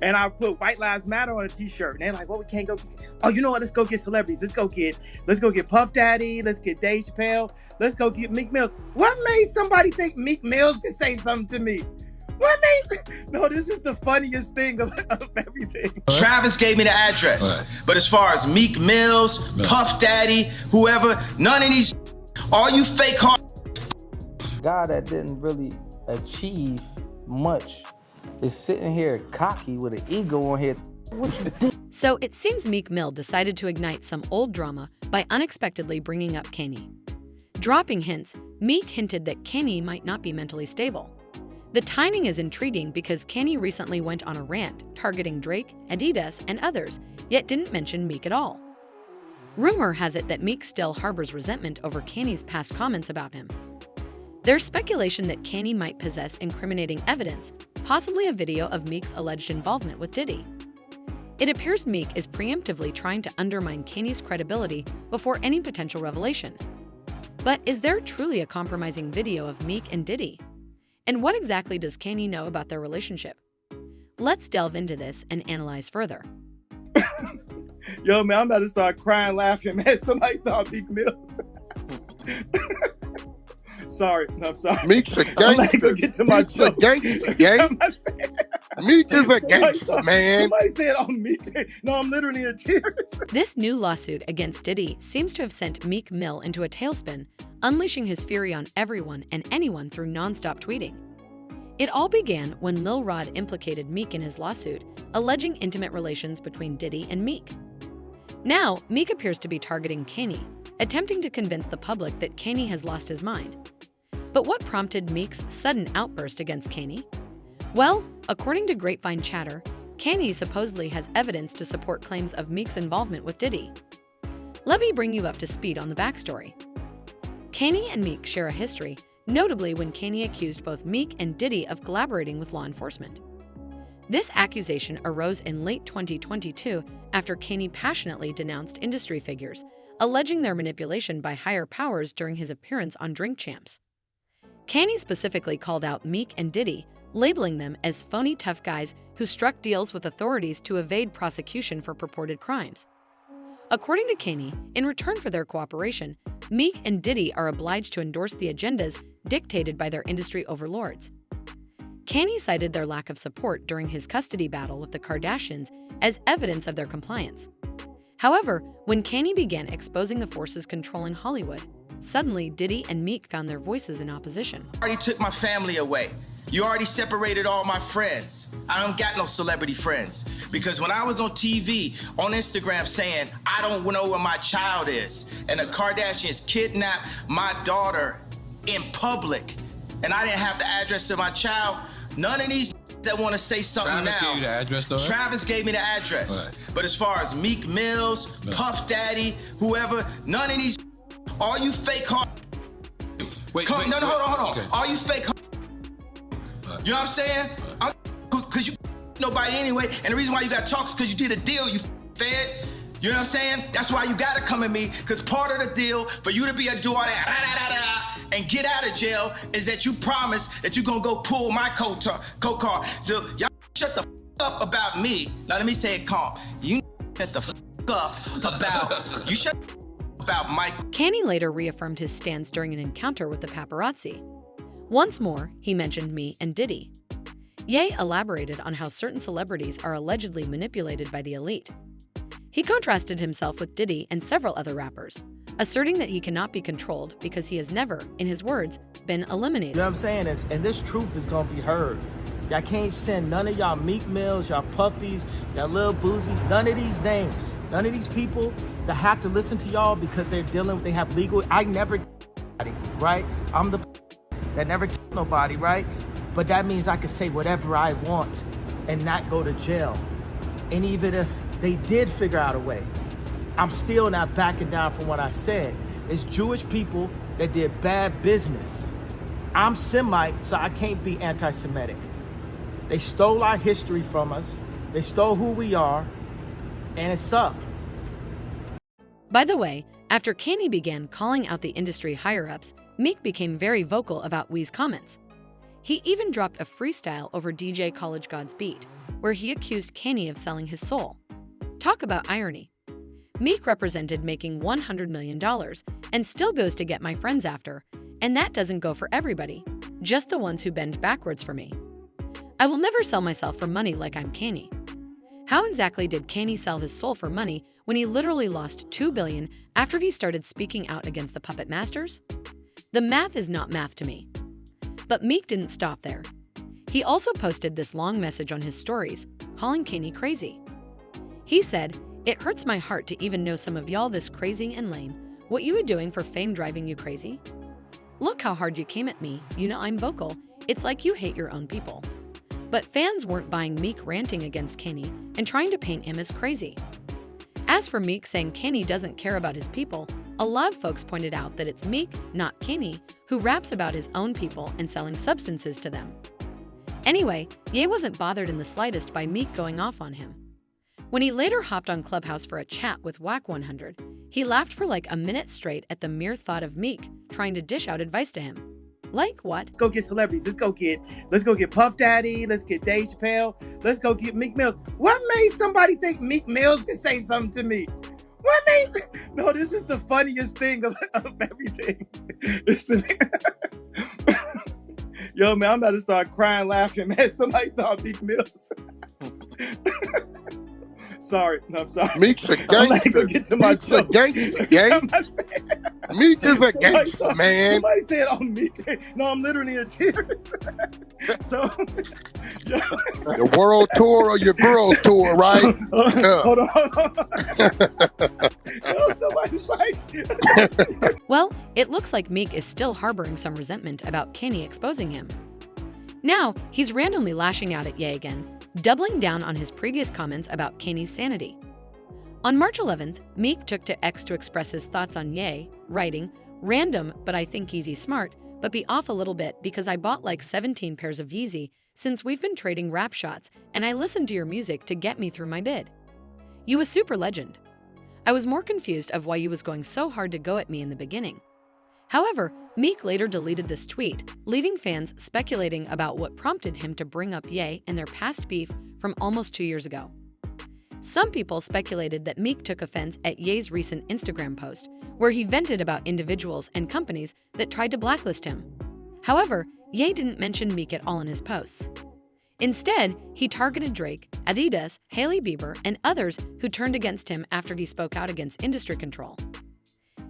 And I put White Lives Matter on a t-shirt. And they're like, well, we can't go. Oh, you know what? Let's go get celebrities. Let's go get Puff Daddy. Let's get Dave Chappelle. Let's go get Meek Mill. What made somebody think Meek Mills could say something to me? What made? No, this is the funniest thing of everything. Travis gave me the address. But as far as Meek Mills, Puff Daddy, whoever, none of these, all you fake hard. Guy that didn't really achieve much is sitting here cocky with an ego on here. What you do? So it seems Meek Mill decided to ignite some old drama by unexpectedly bringing up Kanye. Dropping hints, Meek hinted that Kanye might not be mentally stable. The timing is intriguing because Kanye recently went on a rant targeting Drake, Adidas, and others, yet didn't mention Meek at all. Rumor has it that Meek still harbors resentment over Kanye's past comments about him. There's speculation that Kanye might possess incriminating evidence, possibly a video of Meek's alleged involvement with Diddy. It appears Meek is preemptively trying to undermine Kanye's credibility before any potential revelation. But is there truly a compromising video of Meek and Diddy? And what exactly does Kanye know about their relationship? Let's delve into this and analyze further. Yo, man, I'm about to start crying, laughing, man. Somebody thought Meek Mills. Sorry, I'm sorry. Meek's a gangster. I'm not gonna get to my joke. Meek is a gangster, man. Somebody said, "Oh, Meek." No, I'm literally in tears. This new lawsuit against Diddy seems to have sent Meek Mill into a tailspin, unleashing his fury on everyone and anyone through nonstop tweeting. It all began when Lil Rod implicated Meek in his lawsuit, alleging intimate relations between Diddy and Meek. Now, Meek appears to be targeting Kanye, attempting to convince the public that Kanye has lost his mind. But what prompted Meek's sudden outburst against Kanye? Well, according to grapevine chatter, Kanye supposedly has evidence to support claims of Meek's involvement with Diddy. Let me bring you up to speed on the backstory. Kanye and Meek share a history, notably when Kanye accused both Meek and Diddy of collaborating with law enforcement. This accusation arose in late 2022 after Kanye passionately denounced industry figures, alleging their manipulation by higher powers during his appearance on Drink Champs. Kanye specifically called out Meek and Diddy, labeling them as phony tough guys who struck deals with authorities to evade prosecution for purported crimes. According to Kanye, in return for their cooperation, Meek and Diddy are obliged to endorse the agendas dictated by their industry overlords. Kanye cited their lack of support during his custody battle with the Kardashians as evidence of their compliance. However, when Kanye began exposing the forces controlling Hollywood, suddenly Diddy and Meek found their voices in opposition. You already took my family away. You already separated all my friends. I don't got no celebrity friends. Because when I was on TV, on Instagram saying, I don't know where my child is, and the Kardashians kidnapped my daughter in public, and I didn't have the address of my child, none of these that want to say something Travis now. Gave you the address, though, right? Travis gave me the address. Right. But as far as Meek Mills, Puff Daddy, whoever, none of these, all you fake hard. Hold on. Okay. All you fake hard. Right. You know what I'm saying? Right. Because you nobody anyway, and the reason why you got talk is because you did a deal, you fed. You know what I'm saying? That's why you gotta come at me, because part of the deal for you to be a do all that and get out of jail is that you promise that you're gonna go pull my co-car. So y'all shut the up about me. Now let me say it calm. You shut the up about, you shut about Mike. Kanye later reaffirmed his stance during an encounter with the paparazzi. Once more, he mentioned me and Diddy. Ye elaborated on how certain celebrities are allegedly manipulated by the elite. He contrasted himself with Diddy and several other rappers, asserting that he cannot be controlled because he has never, in his words, been eliminated. You know what I'm saying? And this truth is gonna be heard. Y'all can't send none of y'all Meek Mills, y'all Puffies, y'all Lil Boozies, none of these names, none of these people that have to listen to y'all because they have legal. I never nobody, right? I'm the that never killed nobody, right? But that means I can say whatever I want and not go to jail. And even if they did figure out a way, I'm still not backing down from what I said. It's Jewish people that did bad business. I'm Semite, so I can't be anti-Semitic. They stole our history from us. They stole who we are, and it's up. By the way, after Kanye began calling out the industry higher-ups, Meek became very vocal about Wee's comments. He even dropped a freestyle over DJ College God's beat. where he accused Kanye of selling his soul. Talk about irony. Meek represented making $100 million and still goes to get my friends after, and that doesn't go for everybody, just the ones who bend backwards for me. I will never sell myself for money like I'm Kanye. How exactly did Kanye sell his soul for money when he literally lost $2 billion after he started speaking out against the puppet masters? The math is not math to me. But Meek didn't stop there. He also posted this long message on his stories, calling Kanye crazy. He said, "It hurts my heart to even know some of y'all this crazy and lame. What you were doing for fame driving you crazy? Look how hard you came at me, you know I'm vocal. It's like you hate your own people." But fans weren't buying Meek ranting against Kanye and trying to paint him as crazy. As for Meek saying Kanye doesn't care about his people, a lot of folks pointed out that it's Meek, not Kanye, who raps about his own people and selling substances to them. Anyway, Ye wasn't bothered in the slightest by Meek going off on him. When he later hopped on Clubhouse for a chat with Wack 100, he laughed for like a minute straight at the mere thought of Meek trying to dish out advice to him. Like what? Go get celebrities. Let's go get Puff Daddy. Let's get Dave Chappelle. Let's go get Meek Mills. What made somebody think Meek Mills could say something to me? What made? No, this is the funniest thing of everything. Yo, man, I'm about to start crying, laughing, man. Somebody thought Meek Mills. Sorry, no, I'm sorry. Meek's a gangster. I'm not gonna get to my Meek's a gangster, gang. Meek is a gangster, man. Somebody said, "Oh, Meek." No, I'm literally in tears. So, yo. The world tour or your girls tour, right? Hold on. Yo, somebody's like. Well, it looks like Meek is still harboring some resentment about Kanye exposing him. Now, he's randomly lashing out at Ye again, doubling down on his previous comments about Kanye's sanity. On March 11th, Meek took to X to express his thoughts on Ye, writing, "Random, but I think Yeezy smart, but be off a little bit because I bought like 17 pairs of Yeezy since we've been trading rap shots and I listened to your music to get me through my bid. You a super legend. I was more confused of why you was going so hard to go at me in the beginning." However, Meek later deleted this tweet, leaving fans speculating about what prompted him to bring up Ye and their past beef from almost 2 years ago. Some people speculated that Meek took offense at Ye's recent Instagram post, where he vented about individuals and companies that tried to blacklist him. However, Ye didn't mention Meek at all in his posts. Instead, he targeted Drake, Adidas, Hailey Bieber, and others who turned against him after he spoke out against industry control.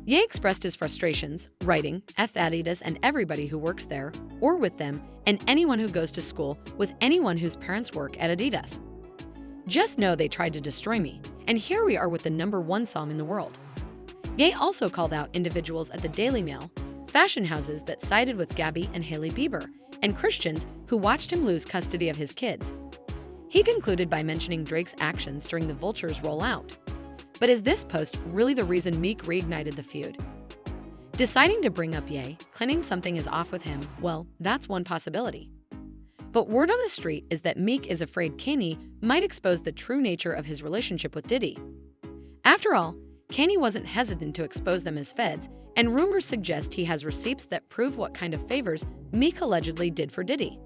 Ye expressed his frustrations, writing, "F Adidas and everybody who works there, or with them, and anyone who goes to school with anyone whose parents work at Adidas. Just know they tried to destroy me, and here we are with the #1 song in the world." Ye also called out individuals at the Daily Mail, fashion houses that sided with Gabby and Hailey Bieber, and Christians who watched him lose custody of his kids. He concluded by mentioning Drake's actions during the Vultures rollout. But is this post really the reason Meek reignited the feud? Deciding to bring up Ye, claiming something is off with him, well, that's one possibility. But word on the street is that Meek is afraid Kanye might expose the true nature of his relationship with Diddy. After all, Kanye wasn't hesitant to expose them as feds, and rumors suggest he has receipts that prove what kind of favors Meek allegedly did for Diddy.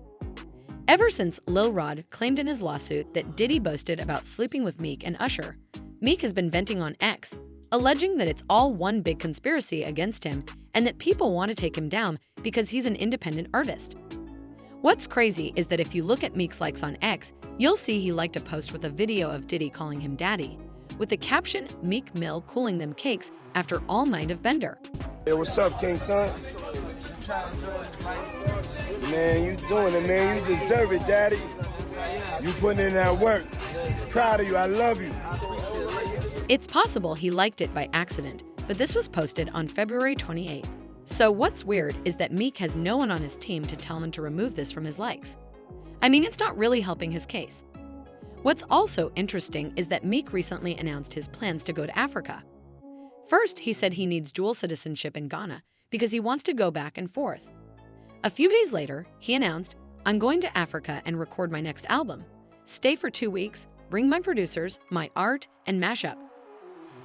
Ever since Lil Rod claimed in his lawsuit that Diddy boasted about sleeping with Meek and Usher, Meek has been venting on X, alleging that it's all one big conspiracy against him and that people want to take him down because he's an independent artist. What's crazy is that if you look at Meek's likes on X, you'll see he liked a post with a video of Diddy calling him daddy, with the caption Meek Mill cooling them cakes after all night of Bender. Hey, what's up, King Son? Man, you doing it, man. You deserve it, daddy. You putting in that work. Proud of you. I love you. It's possible he liked it by accident, but this was posted on February 28th. So what's weird is that Meek has no one on his team to tell him to remove this from his likes. I mean, it's not really helping his case. What's also interesting is that Meek recently announced his plans to go to Africa. First, he said he needs dual citizenship in Ghana because he wants to go back and forth. A few days later, he announced, "I'm going to Africa and record my next album. Stay for 2 weeks, bring my producers, my art, and mash up."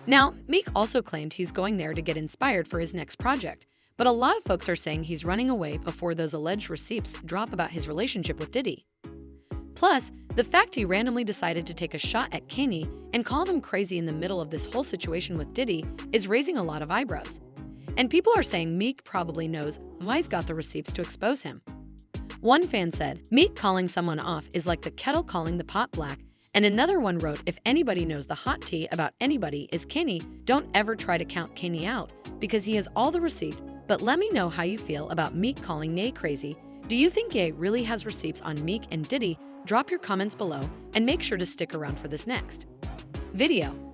Now, Meek also claimed he's going there to get inspired for his next project, but a lot of folks are saying he's running away before those alleged receipts drop about his relationship with Diddy. Plus, The fact he randomly decided to take a shot at Kanye and call him crazy in the middle of this whole situation with Diddy is raising a lot of eyebrows. And people are saying Meek probably knows why's got the receipts to expose him. One fan said, Meek calling someone off is like the kettle calling the pot black, and another one wrote, if anybody knows the hot tea about anybody is Kanye, don't ever try to count Kanye out, because he has all the receipts. But let me know how you feel about Meek calling Ye crazy. Do you think Ye really has receipts on Meek and Diddy? Drop your comments below and make sure to stick around for this next video.